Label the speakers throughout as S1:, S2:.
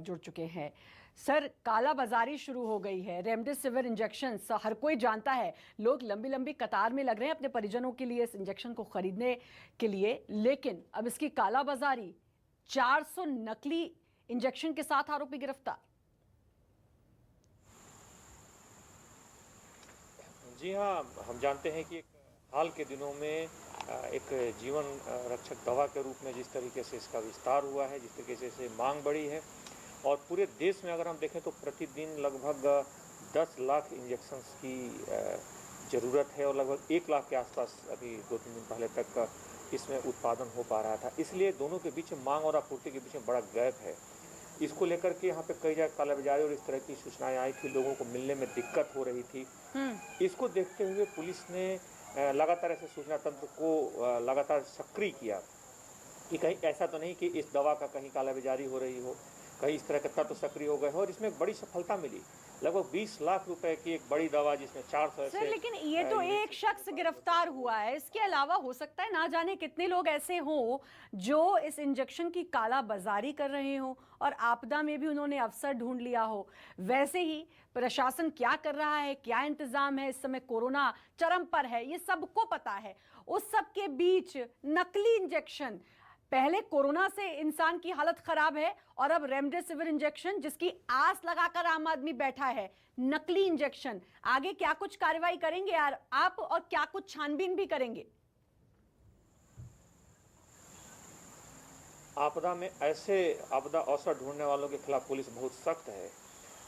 S1: जुड़ चुके हैं। सर, काला बाजारी शुरू हो गई है, रेमडेसिविर इंजेक्शन हर कोई जानता है, लोग लंबी लंबी कतार में लग रहे हैं अपने परिजनों के लिए इस इंजेक्शन को खरीदने के लिए, लेकिन अब इसकी काला बाजारी, 400 नकली इंजेक्शन के साथ आरोपी गिरफ्तार।
S2: जी हाँ, हम जानते हैं कि हाल के दिनों में एक जीवन रक्षक दवा के रूप में जिस तरीके से इसका विस्तार हुआ है, जिस तरीके से इसे मांग बढ़ी है, और पूरे देश में अगर हम देखें तो प्रतिदिन लगभग 10 लाख इंजेक्शन्स की ज़रूरत है और लगभग 1 लाख के आसपास अभी 2-3 दिन पहले तक इसमें उत्पादन हो पा रहा था। इसलिए दोनों के बीच मांग और आपूर्ति के बीच में बड़ा गैप है। इसको लेकर के यहाँ पे कई जगह कालाबाजारी और इस तरह की सूचनाएं आई थी, लोगों को मिलने में दिक्कत हो रही थी। इसको देखते हुए पुलिस ने लगातार ऐसे सूचना तंत्र को लगातार सक्रिय किया कि कहीं ऐसा तो नहीं कि इस दवा का कहीं कालाबाजारी हो रही हो, कहीं इस तरह के तत्व सक्रिय हो गए हो, और इसमें एक बड़ी सफलता मिली। लगभग 20 लाख रुपए की एक बड़ी दवा जिसमें 400
S1: सर, लेकिन ये तो एक शख्स गिरफ्तार हुआ है, इसके अलावा हो सकता है ना जाने कितने लोग ऐसे हों जो इस इंजेक्शन की काला बाजारी कर रहे हों और आपदा में भी उन्होंने अवसर ढूंढ लिया हो। वैसे ही प्रशासन क्या कर रहा है, क्या इंतजाम है, इस समय कोरोना चरम पर है, ये सबको पता है। उस सब के बीच नकली इंजेक्शन, पहले कोरोना से इंसान की हालत खराब है और अब रेमडेसिविर इंजेक्शन जिसकी आस लगाकर आम आदमी बैठा है, नकली इंजेक्शन। आगे क्या कुछ कार्रवाई करेंगे यार आप, और क्या कुछ छानबीन भी करेंगे?
S2: आपदा में ऐसे आपदा अवसर ढूंढने वालों के खिलाफ पुलिस बहुत सख्त है।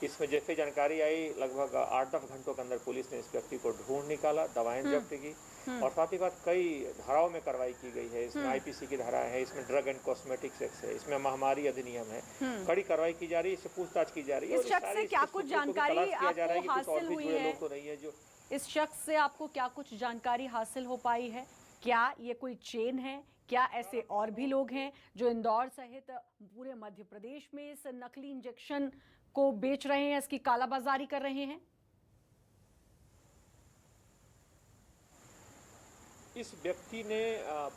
S2: इसमें जैसे जानकारी आई, लगभग 8-10 घंटों के अंदर पुलिस ने इस व्यक्ति को ढूंढ निकाला, दवाएं जब्त की, और साथ ही साथ कई धाराओं में कार्रवाई की गई है। इसमें आईपीसी की धारा है, इसमें ड्रग एंड कॉस्मेटिक्स एक्ट है, इसमें महामारी अधिनियम है। कड़ी कार्रवाई की जा रही है, इससे पूछताछ की जा रही है।
S1: इस शख्स से क्या कुछ जानकारी आपको हासिल हुई है? इस शख्स से आपको क्या कुछ जानकारी हासिल हो पाई है? क्या ये कोई चेन है? क्या ऐसे और भी लोग हैं जो इंदौर सहित पूरे मध्य प्रदेश में इस नकली इंजेक्शन को बेच रहे हैं, इसकी कालाबाजारी कर रहे हैं?
S2: इस व्यक्ति ने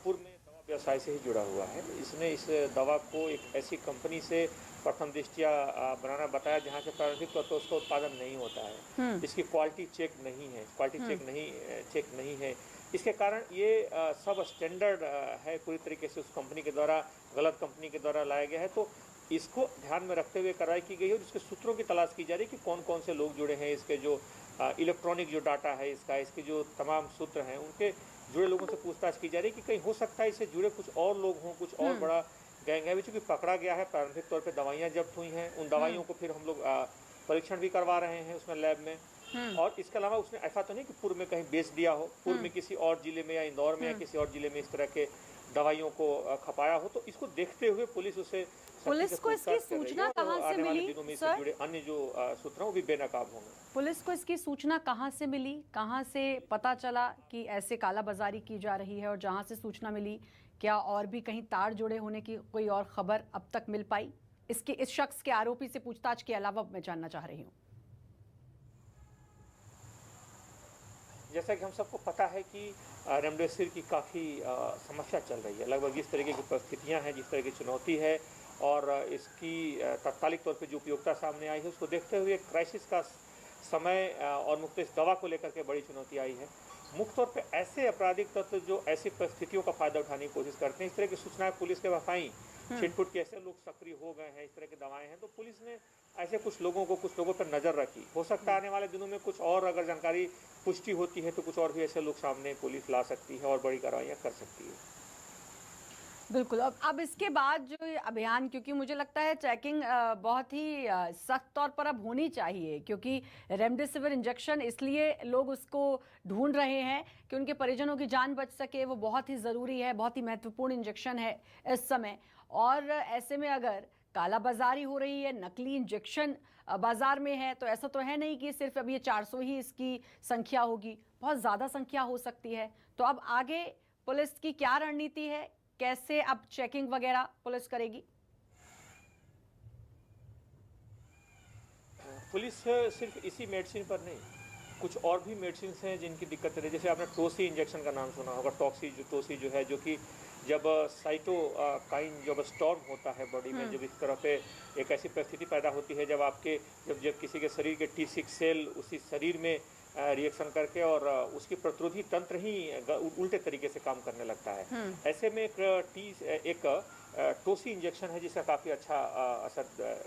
S2: पूर्व में दवा व्यवसाय से ही जुड़ा हुआ है। इसने इस दवा को एक ऐसी कंपनी से प्रथम दृष्टया बनाना बताया जहां से प्रारंभिक तौर पर उसका उत्पादन नहीं होता है। इसकी क्वालिटी चेक नहीं है, चेक नहीं है। इसके कारण ये सब स्टैंडर्ड है, पूरी तरीके से उस कंपनी के द्वारा, गलत कंपनी के द्वारा लाया गया है। तो इसको ध्यान में रखते हुए कार्रवाई की गई है और इसके सूत्रों की तलाश की जा रही है कि कौन कौन से लोग जुड़े हैं। इसके जो इलेक्ट्रॉनिक जो डाटा है इसके जो तमाम सूत्र हैं, उनके जुड़े लोगों से पूछताछ की जा रही है कि कहीं हो सकता है इससे जुड़े कुछ और लोग हों, कुछ और बड़ा गैंग है। चूंकि पकड़ा गया है, प्रारंभिक तौर पे दवाइयाँ जब्त हुई हैं, उन दवाइयों को फिर हम लोग परीक्षण भी करवा रहे हैं उसमें लैब में। और इसके अलावा उसने ऐसा तो नहीं कि पूर्व में कहीं बेच दिया हो, पूर्व में किसी और जिले में या इंदौर में या किसी और जिले में इस तरह के दवाइयों को खपाया हो। तो इसको देखते हुए पुलिस को
S1: इसकी सूचना कहां से मिली सर?
S2: जुड़े अन्य जो सूत्र हैं वो भी बेनकाब होंगे।
S1: पुलिस को इसकी सूचना कहां से मिली, कहां से पता चला कि ऐसे कालाबाजारी की जा रही है? और जहां से सूचना मिली, क्या और भी कहीं तार जुड़े होने की कोई और खबर अब तक मिल पाई? इस शख्स के आरोपी से पूछताछ के अलावा मैं जानना चाह रही हूँ।
S2: जैसा कि हम सबको पता है कि रेमडेसिविर की काफ़ी समस्या चल रही है। लगभग जिस तरीके की परिस्थितियां हैं, जिस तरह की चुनौती है, और इसकी तात्कालिक तौर पे जो उपयोगिता सामने आई है, उसको देखते हुए क्राइसिस का समय और मुख्य इस दवा को लेकर के बड़ी चुनौती आई है। मुख्य तौर पे ऐसे आपराधिक तत्व जो ऐसी परिस्थितियों का फायदा उठाने की कोशिश करते हैं, इस तरह की सूचनाएं पुलिस के पास आई, छिटपुट के ऐसे लोग सक्रिय हो गए हैं, इस तरह की दवाएं हैं, तो पुलिस ने ऐसे कुछ लोगों पर नजर रखी। हो सकता है आने वाले दिनों में कुछ और अगर जानकारी पुष्टि होती है तो कुछ और भी ऐसे लोग सामने पुलिस ला सकती है और बड़ी कार्रवाइयां कर सकती है।
S1: बिल्कुल। अब इसके बाद जो ये अभियान, क्योंकि मुझे लगता है चेकिंग बहुत ही सख्त तौर पर अब होनी चाहिए, क्योंकि रेमडेसिविर इंजेक्शन इसलिए लोग उसको ढूंढ रहे हैं कि उनके परिजनों की जान बच सके। वो बहुत ही ज़रूरी है, बहुत ही महत्वपूर्ण इंजेक्शन है इस समय। और ऐसे में अगर कालाबाजारी हो रही है, नकली इंजेक्शन बाजार में है, तो ऐसा तो है नहीं कि सिर्फ अब ये 400 ही इसकी संख्या होगी, बहुत ज़्यादा संख्या हो सकती है। तो अब आगे पुलिस की क्या रणनीति है, कैसे अब चेकिंग वगैरह पुलिस करेगी?
S2: पुलिस सिर्फ इसी मेडिसिन पर नहीं, कुछ और भी मेडिसिन हैं जिनकी दिक्कत है। जैसे आपने टोसी इंजेक्शन का नाम सुना होगा, टोसी जो है, जो कि जब साइटोकाइन जब स्टॉर्म होता है बॉडी में, जब इस तरह पे एक ऐसी परिस्थिति पैदा होती है जब आपके जब किसी के शरीर के T6 सेल उसी शरीर में रिएक्शन करके और उसकी प्रतिरोधी तंत्र ही उल्टे तरीके से काम करने लगता है। ऐसे में एक टोसी इंजेक्शन है जिसका काफ़ी अच्छा असर,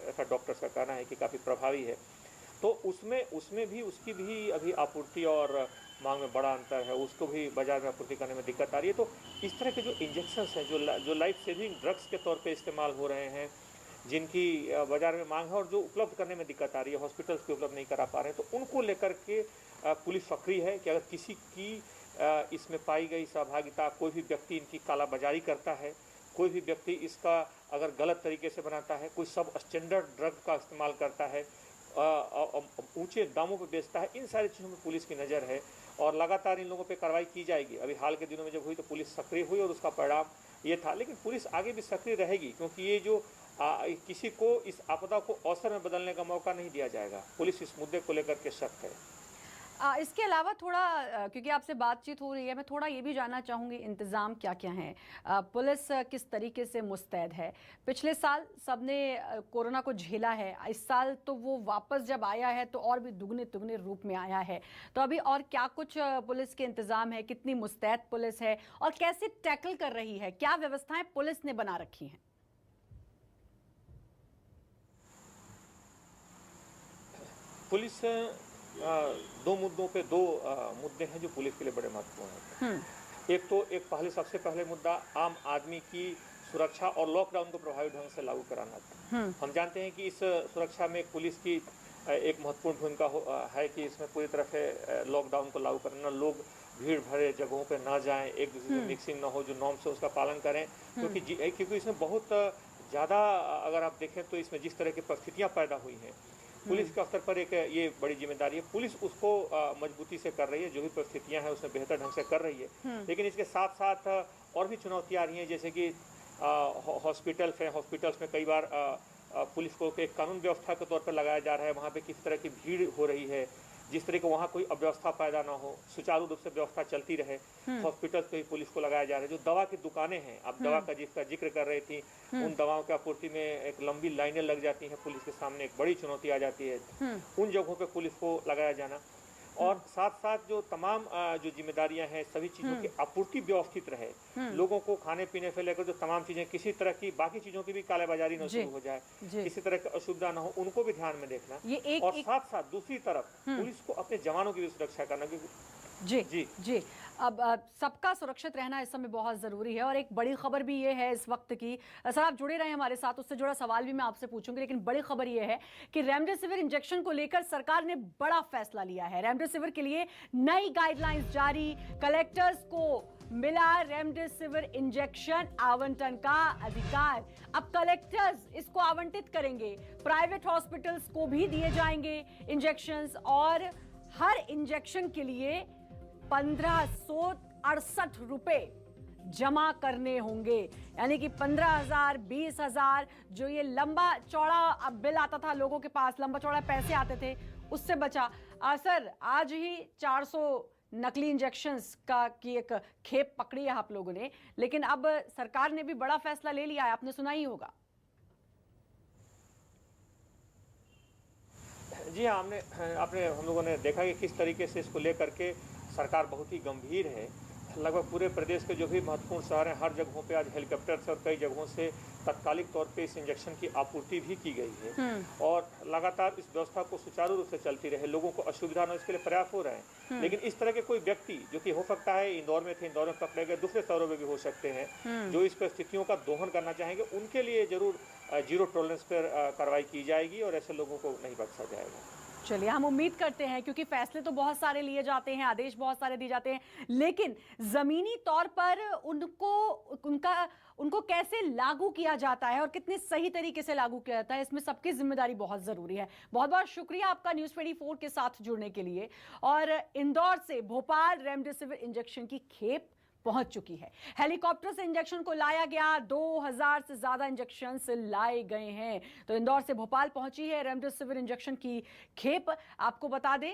S2: ऐसा डॉक्टर्स का कहना है कि काफ़ी प्रभावी है। तो उसमें भी उसकी भी अभी आपूर्ति और मांग में बड़ा अंतर है, उसको भी बाजार में आपूर्ति करने में दिक्कत आ रही है। तो इस तरह के जो इंजेक्शंस हैं जो लाइफ सेविंग ड्रग्स के तौर पे इस्तेमाल हो रहे हैं, जिनकी बाजार में मांग है और जो उपलब्ध करने में दिक्कत आ रही है, हॉस्पिटल्स भी उपलब्ध नहीं करा पा रहे हैं, तो उनको लेकर के पुलिस सक्रिय है कि अगर किसी की इसमें पाई गई सहभागिता, कोई भी व्यक्ति इनकी कालाबाजारी करता है, कोई भी व्यक्ति इसका अगर गलत तरीके से बनाता है, कोई सब स्टैंडर्ड ड्रग का इस्तेमाल करता है, ऊंचे दामों पर बेचता है, इन सारी चीज़ों में पुलिस की नज़र है और लगातार इन लोगों पे कार्रवाई की जाएगी। अभी हाल के दिनों में जब हुई तो पुलिस सक्रिय हुई और उसका परिणाम ये था, लेकिन पुलिस आगे भी सक्रिय रहेगी क्योंकि ये जो किसी को इस आपदा को अवसर में बदलने का मौका नहीं दिया जाएगा। पुलिस इस मुद्दे को लेकर के सख्त है।
S1: इसके अलावा थोड़ा क्योंकि आपसे बातचीत हो रही है, मैं थोड़ा ये भी जानना चाहूँगी इंतज़ाम क्या क्या हैं, पुलिस किस तरीके से मुस्तैद है। पिछले साल सबने कोरोना को झेला है, इस साल तो वो वापस जब आया है तो और भी दुगने तुगने रूप में आया है। तो अभी और क्या कुछ पुलिस के इंतज़ाम है, कितनी मुस्तैद पुलिस है और कैसे टैकल कर रही है, क्या व्यवस्थाएं पुलिस ने बना रखी हैं?
S2: पुलिस दो मुद्दे हैं जो पुलिस के लिए बड़े महत्वपूर्ण हैं। एक सबसे पहले मुद्दा आम आदमी की सुरक्षा और लॉकडाउन को प्रभावी ढंग से लागू कराना था। हम जानते हैं कि इस सुरक्षा में पुलिस की एक महत्वपूर्ण भूमिका है कि इसमें पूरी तरह से लॉकडाउन को लागू करना, लोग भीड़ भरे जगहों पे ना जाएं, एक दूसरे से मिक्सिंग ना हो, जो नॉर्म्स है उसका पालन करें, क्योंकि इसमें बहुत ज़्यादा अगर आप देखें तो इसमें जिस तरह की परिस्थितियाँ पैदा हुई हैं, पुलिस के स्तर पर एक ये बड़ी जिम्मेदारी है। पुलिस उसको मजबूती से कर रही है, जो भी परिस्थितियां हैं उसमें बेहतर ढंग से कर रही है। लेकिन इसके साथ साथ और भी चुनौतियां आ रही हैं, जैसे कि हॉस्पिटल्स में कई बार पुलिस को एक कानून व्यवस्था के तौर पर लगाया जा रहा है। वहाँ पे किस तरह की भीड़ हो रही है, जिस तरह के वहाँ कोई अव्यवस्था पैदा ना हो, सुचारू रूप से व्यवस्था चलती रहे, हॉस्पिटल्स पे ही पुलिस को लगाया जा रहा है। जो दवा की दुकानें हैं, आप दवा का जिसका जिक्र कर रही थी, उन दवाओं की आपूर्ति में एक लंबी लाइनें लग जाती हैं, पुलिस के सामने एक बड़ी चुनौती आ जाती है। उन जगहों पे पुलिस को लगाया जाना और साथ साथ जो तमाम जो जिम्मेदारियां हैं, सभी चीज़ों की आपूर्ति व्यवस्थित रहे, लोगों को खाने पीने से लेकर जो तमाम चीज़ें, किसी तरह की बाकी चीज़ों की भी कालाबाजारी न शुरू हो जाए, किसी तरह की असुविधा न हो, उनको भी ध्यान में देखना। और साथ साथ दूसरी तरफ पुलिस को अपने जवानों की भी सुरक्षा करना।
S1: जी अब सबका सुरक्षित रहना इस समय बहुत ज़रूरी है। और एक बड़ी खबर भी ये है इस वक्त की, सर आप जुड़े रहे हमारे साथ, उससे जुड़ा सवाल भी मैं आपसे पूछूंगी, लेकिन बड़ी खबर ये है कि रेमडेसिविर इंजेक्शन को लेकर सरकार ने बड़ा फैसला लिया है। रेमडेसिविर के लिए नई गाइडलाइंस जारी, कलेक्टर्स को मिला रेमडेसिविर इंजेक्शन आवंटन का अधिकार। अब कलेक्टर्स इसको आवंटित करेंगे, प्राइवेट हॉस्पिटल्स को भी दिए जाएंगे इंजेक्शंस और हर इंजेक्शन के लिए 1568 रुपए जमा करने होंगे। यानी कि 15,000, 20,000 जो ये लंबा चौड़ा बिल आता था, लोगों के पास लंबा चौड़ा पैसे आते थे, उससे बचा। सर आज ही 400 नकली इंजेक्शंस की एक खेप पकड़ी है आप लोगों ने, लेकिन अब सरकार ने भी बड़ा फैसला ले लिया है, आपने सुना ही होगा।
S2: जी हाँ, हम लोगों ने देखा कि किस तरीके से इसको लेकर के सरकार बहुत ही गंभीर है। लगभग पूरे प्रदेश के जो भी महत्वपूर्ण शहर हैं, हर जगहों पे आज हेलीकॉप्टर से और कई जगहों से तात्कालिक तौर पे इस इंजेक्शन की आपूर्ति भी की गई है और लगातार इस व्यवस्था को सुचारू रूप से चलती रहे, लोगों को असुविधा न, इसके लिए प्रयास हो रहे हैं। लेकिन इस तरह के कोई व्यक्ति जो कि हो सकता है इंदौर में थे, इंदौर में पकड़े गए, दूसरे शहरों में भी हो सकते हैं, जो इस परिस्थितियों का दोहन करना चाहेंगे, उनके लिए जरूर जीरो टॉलरेंस पर कार्रवाई की जाएगी और ऐसे लोगों को नहीं बख्शा जाएगा।
S1: चलिए हम उम्मीद करते हैं, क्योंकि फैसले तो बहुत सारे लिए जाते हैं, आदेश बहुत सारे दिए जाते हैं, लेकिन जमीनी तौर पर उनको कैसे लागू किया जाता है और कितने सही तरीके से लागू किया जाता है, इसमें सबकी जिम्मेदारी बहुत जरूरी है। बहुत बहुत शुक्रिया आपका न्यूज़ 24 के साथ जुड़ने के लिए। और इंदौर से भोपाल रेमडेसिविर इंजेक्शन की खेप पहुंच चुकी है। हेलीकॉप्टर से इंजेक्शन को लाया गया, 2000 से ज्यादा इंजेक्शन लाए गए हैं। तो इंदौर से भोपाल पहुंची है रेमडेसिविर इंजेक्शन की खेप। आपको बता दें